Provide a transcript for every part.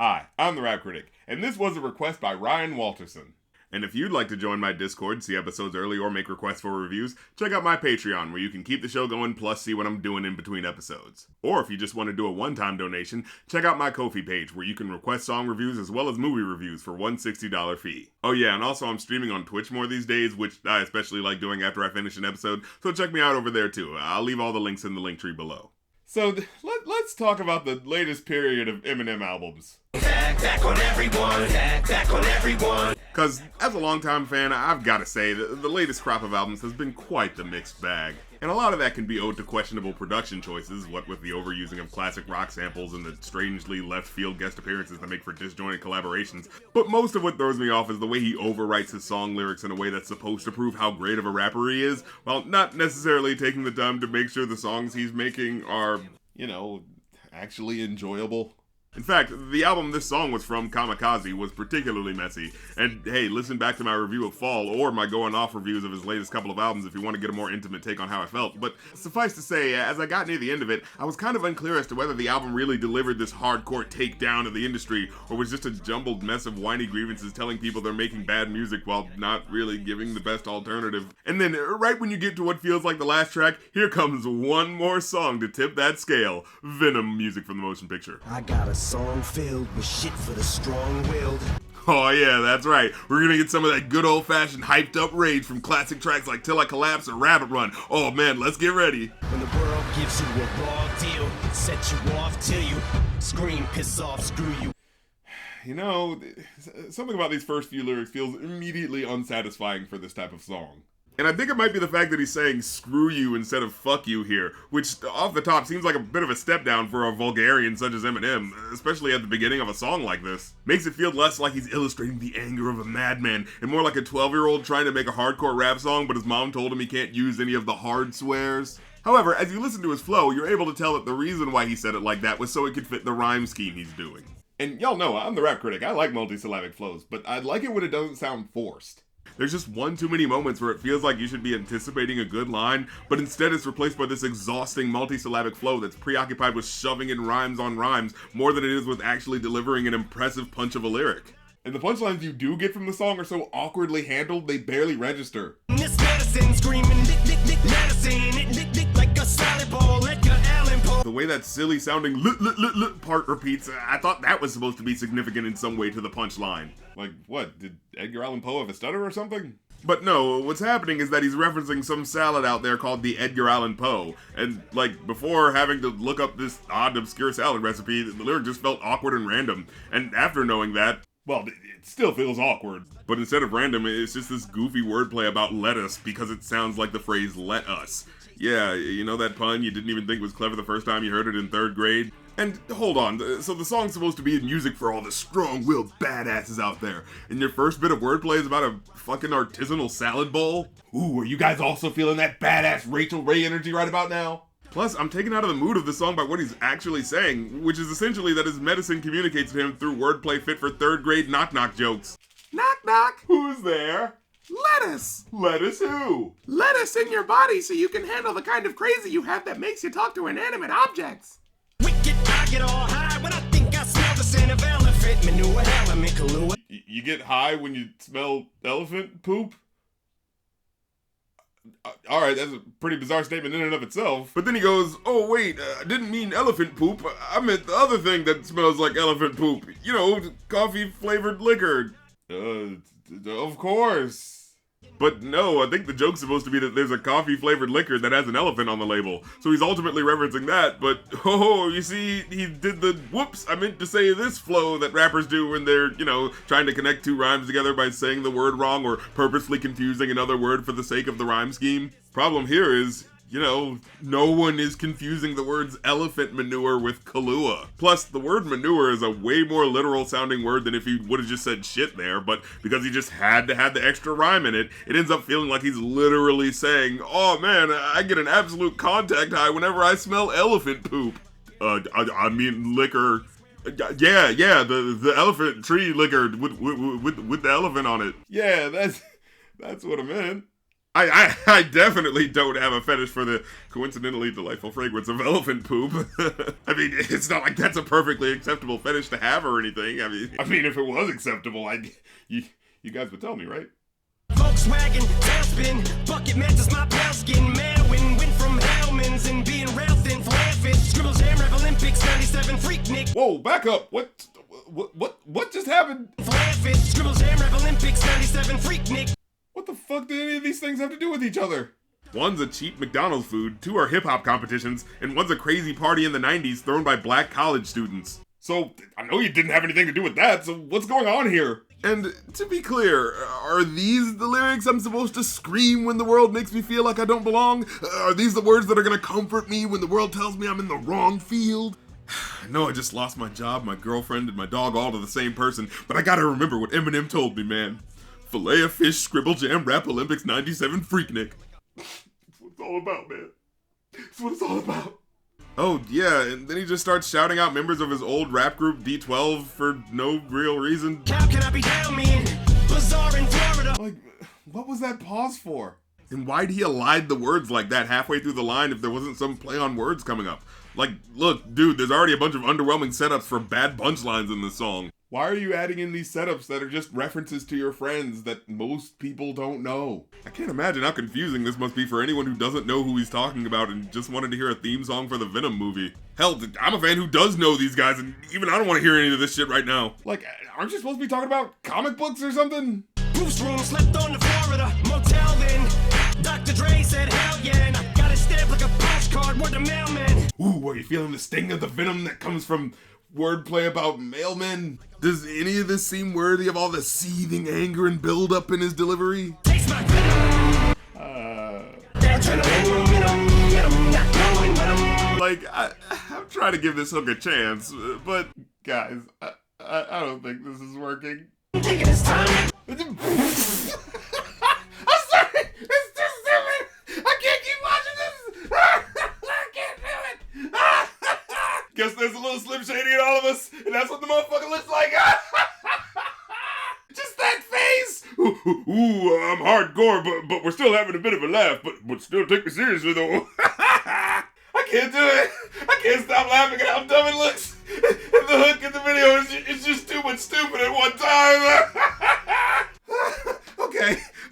Hi, I'm the Rap Critic, and this was a request by Ryan Walterson. And if you'd like to join my Discord, see episodes early, or make requests for reviews, check out my Patreon, where you can keep the show going plus see what I'm doing in between episodes. Or if you just want to do a one-time donation, check out my Ko-fi page, where you can request song reviews as well as movie reviews for one $60 fee. Oh yeah, and also I'm streaming on Twitch more these days, which I especially like doing after I finish an episode, so check me out over there too. I'll leave all the links in the link tree below. So let's talk about the latest period of Eminem albums. Back on everyone. Back on everyone. Because as a longtime fan, I've got to say that the latest crop of albums has been quite the mixed bag. And a lot of that can be owed to questionable production choices, what with the overusing of classic rock samples and the strangely left-field guest appearances that make for disjointed collaborations. But most of what throws me off is the way he overwrites his song lyrics in a way that's supposed to prove how great of a rapper he is, while not necessarily taking the time to make sure the songs he's making are, actually enjoyable. In fact, the album this song was from, Kamikaze, was particularly messy. And hey, listen back to my review of Fall or my going off reviews of his latest couple of albums if you want to get a more intimate take on how I felt. But suffice to say, as I got near the end of it, I was kind of unclear as to whether the album really delivered this hardcore takedown of the industry or was just a jumbled mess of whiny grievances telling people they're making bad music while not really giving the best alternative. And then, right when you get to what feels like the last track, here comes one more song to tip that scale. Venom music from the motion picture. I got a song filled with shit for the strong-willed. Oh yeah, that's right. We're gonna get some of that good old-fashioned hyped up rage from classic tracks like Till I Collapse or Rabbit Run. Oh man, let's get ready. When the world gives you a raw deal, set you off till you scream, piss off, screw you. Something about these first few lyrics feels immediately unsatisfying for this type of song. And I think it might be the fact that he's saying screw you instead of fuck you here, which off the top seems like a bit of a step down for a vulgarian such as Eminem, especially at the beginning of a song like this. Makes it feel less like he's illustrating the anger of a madman, and more like a 12-year-old trying to make a hardcore rap song, but his mom told him he can't use any of the hard swears. However, as you listen to his flow, you're able to tell that the reason why he said it like that was so it could fit the rhyme scheme he's doing. And y'all know, I'm the Rap Critic, I like multisyllabic flows, but I like it when it doesn't sound forced. There's just one too many moments where it feels like you should be anticipating a good line, but instead it's replaced by this exhausting multisyllabic flow that's preoccupied with shoving in rhymes on rhymes more than it is with actually delivering an impressive punch of a lyric. And the punchlines you do get from the song are so awkwardly handled, they barely register. This medicine screaming, medicine, like a salad bowl, Edgar Allan Poe. The way that silly sounding part repeats, I thought that was supposed to be significant in some way to the punchline. Like, what, did Edgar Allan Poe have a stutter or something? But no, what's happening is that he's referencing some salad out there called the Edgar Allan Poe. And, before having to look up this odd, obscure salad recipe, the lyric just felt awkward and random. And after knowing that, well, it still feels awkward. But instead of random, it's just this goofy wordplay about lettuce because it sounds like the phrase let us. Yeah, you know that pun you didn't even think was clever the first time you heard it in 3rd grade? And hold on, so the song's supposed to be music for all the strong-willed badasses out there, and your first bit of wordplay is about a fucking artisanal salad bowl? Ooh, are you guys also feeling that badass Rachel Ray energy right about now? Plus, I'm taken out of the mood of the song by what he's actually saying, which is essentially that his medicine communicates to him through wordplay fit for 3rd grade knock-knock jokes. Knock knock, who's there? Lettuce! Lettuce who? Lettuce in your body so you can handle the kind of crazy you have that makes you talk to inanimate objects. Wicked, I get all high when I think I smell the scent of elephant manure, element, Kahlua. You get high when you smell elephant poop? Alright, that's a pretty bizarre statement in and of itself. But then he goes, oh wait, I didn't mean elephant poop, I meant the other thing that smells like elephant poop. You know, coffee-flavored liquor. Of course. But no, I think the joke's supposed to be that there's a coffee-flavored liquor that has an elephant on the label. So he's ultimately referencing that, but you see, he did the whoops, I meant to say this flow that rappers do when they're, trying to connect two rhymes together by saying the word wrong or purposely confusing another word for the sake of the rhyme scheme. Problem here is, no one is confusing the words elephant manure with Kahlua. Plus, the word manure is a way more literal sounding word than if he would have just said shit there, but because he just had to have the extra rhyme in it, it ends up feeling like he's literally saying, oh man, I get an absolute contact high whenever I smell elephant poop. I mean liquor. Yeah, the elephant tree liquor with the elephant on it. Yeah, that's what I meant. I definitely don't have a fetish for the coincidentally delightful fragrance of elephant poop. I mean, it's not like that's a perfectly acceptable fetish to have or anything. I mean, if it was acceptable, you guys would tell me, right? Volkswagen, tailspin, bucket matches my pale skin. Malwin went from Hellman's and being railed thin, flaffin. Scribbles Jam Rap Olympics, 97 Freaknik. Whoa, back up. What just happened? Flaffin, Scribbles Jam Rap Olympics, 97 Freaknik. What the fuck do any of these things have to do with each other? One's a cheap McDonald's food, two are hip-hop competitions, and one's a crazy party in the 90s thrown by black college students. So, I know you didn't have anything to do with that, so what's going on here? And to be clear, are these the lyrics I'm supposed to scream when the world makes me feel like I don't belong? Are these the words that are gonna comfort me when the world tells me I'm in the wrong field? I know I just lost my job, my girlfriend, and my dog all to the same person, but I gotta remember what Eminem told me, man. Filet of fish, scribble jam, rap Olympics, 97 Freaknik. That's what it's all about, man. That's what it's all about. Oh, yeah, and then he just starts shouting out members of his old rap group D12 for no real reason. How can I be down, man? Bazaar in Florida. Like, what was that pause for? And why'd he elide the words like that halfway through the line if there wasn't some play on words coming up? Like, look, dude, there's already a bunch of underwhelming setups for bad punchlines in this song. Why are you adding in these setups that are just references to your friends that most people don't know? I can't imagine how confusing this must be for anyone who doesn't know who he's talking about and just wanted to hear a theme song for the Venom movie. Hell, I'm a fan who does know these guys, and even I don't want to hear any of this shit right now. Like, aren't you supposed to be talking about comic books or something? Bruce room slept on the Florida motel then. Dr. Dre said hell yeah, and I got it stamped like a postcard, word to mailman. Ooh, are you feeling the sting of the venom that comes from wordplay about mailmen? Does any of this seem worthy of all the seething anger and build-up in his delivery? Taste my venom. Like, I'm trying to give this hook a chance, but guys, I don't think this is working. Taking his time. I'm sorry, it's too stupid. I can't keep watching this. I can't do it. Guess there's a little Slim Shady in all of us, and that's what the motherfucker looks like. Just that face. Ooh, I'm hardcore, but we're still having a bit of a laugh. But still take me seriously though. I can't do it. I can't stop laughing at how dumb it looks. And the hook in the video is just too much stupid at one time.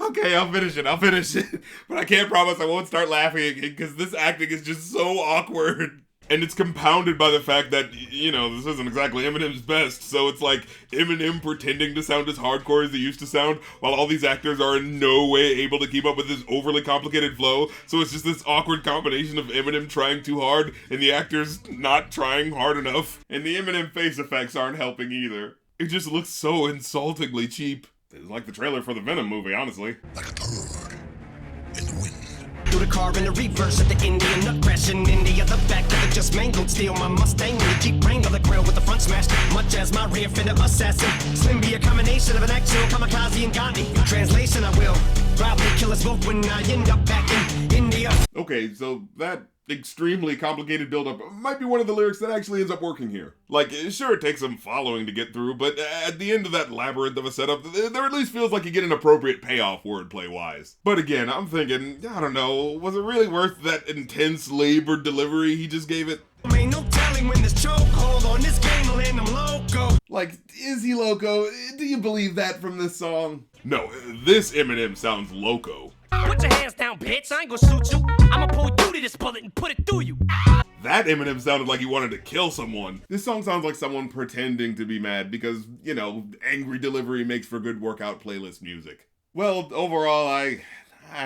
Okay, I'll finish it. But I can't promise I won't start laughing again because this acting is just so awkward. And it's compounded by the fact that, you know, this isn't exactly Eminem's best, so it's like Eminem pretending to sound as hardcore as he used to sound, while all these actors are in no way able to keep up with his overly complicated flow, so it's just this awkward combination of Eminem trying too hard, and the actors not trying hard enough. And the Eminem face effects aren't helping either. It just looks so insultingly cheap. It's like the trailer for the Venom movie, honestly. Like a bird in the wind. Through the car in the reverse at the Indian nut crash in India. The back of the just mangled steel. My Mustang with a Jeep Wrangler, the grill with the front smashed. Much as my rear fender assassin. Slim be a combination of an actual kamikaze and Gandhi. Translation, I will probably kill us both when I end up back in India. Okay, so that extremely complicated build-up might be one of the lyrics that actually ends up working here. Like, sure, it takes some following to get through, but at the end of that labyrinth of a setup, there at least feels like you get an appropriate payoff wordplay-wise. But again, I'm thinking, I don't know, was it really worth that intense, labored delivery he just gave it? Ain't no telling when this chokehold on this game will end, I'm loco. Like, is he loco? Do you believe that from this song? No, this Eminem sounds loco. Put your hands down, bitch. I ain't gonna shoot you. I'ma pull you to this bullet and put it through you. That Eminem sounded like he wanted to kill someone. This song sounds like someone pretending to be mad because, you know, angry delivery makes for good workout playlist music. Well, overall, I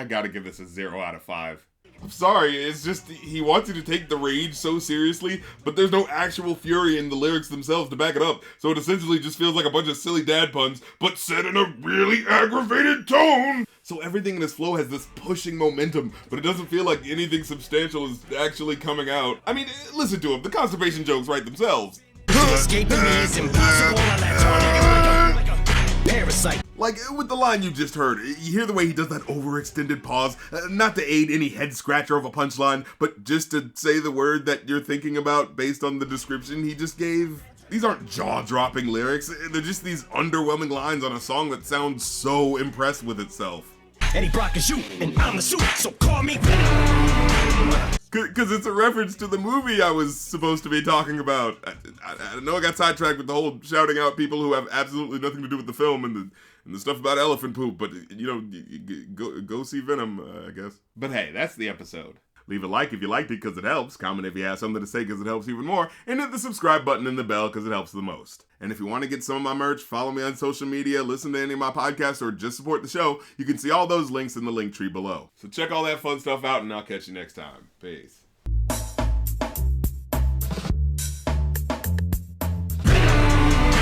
gotta give this a 0 out of 5. I'm sorry, it's just he wants you to take the rage so seriously, but there's no actual fury in the lyrics themselves to back it up, so it essentially just feels like a bunch of silly dad puns, but said in a really aggravated tone! So everything in his flow has this pushing momentum, but it doesn't feel like anything substantial is actually coming out. I mean, listen to him, the constipation jokes write themselves. Escaping me is impossible. I latch on to you like a parasite. Like, with the line you just heard, you hear the way he does that overextended pause, not to aid any head scratcher of a punchline, but just to say the word that you're thinking about based on the description he just gave. These aren't jaw-dropping lyrics, they're just these underwhelming lines on a song that sounds so impressed with itself. Eddie Brock is you, and I'm the suit, so call me Venom. Because it's a reference to the movie I was supposed to be talking about. I know I got sidetracked with the whole shouting out people who have absolutely nothing to do with the film and the stuff about elephant poop, but, you know, go see Venom, I guess. But hey, that's the episode. Leave a like if you liked it because it helps, comment if you have something to say because it helps even more, and hit the subscribe button and the bell because it helps the most. And if you want to get some of my merch, follow me on social media, listen to any of my podcasts, or just support the show, you can see all those links in the link tree below. So check all that fun stuff out, and I'll catch you next time. Peace.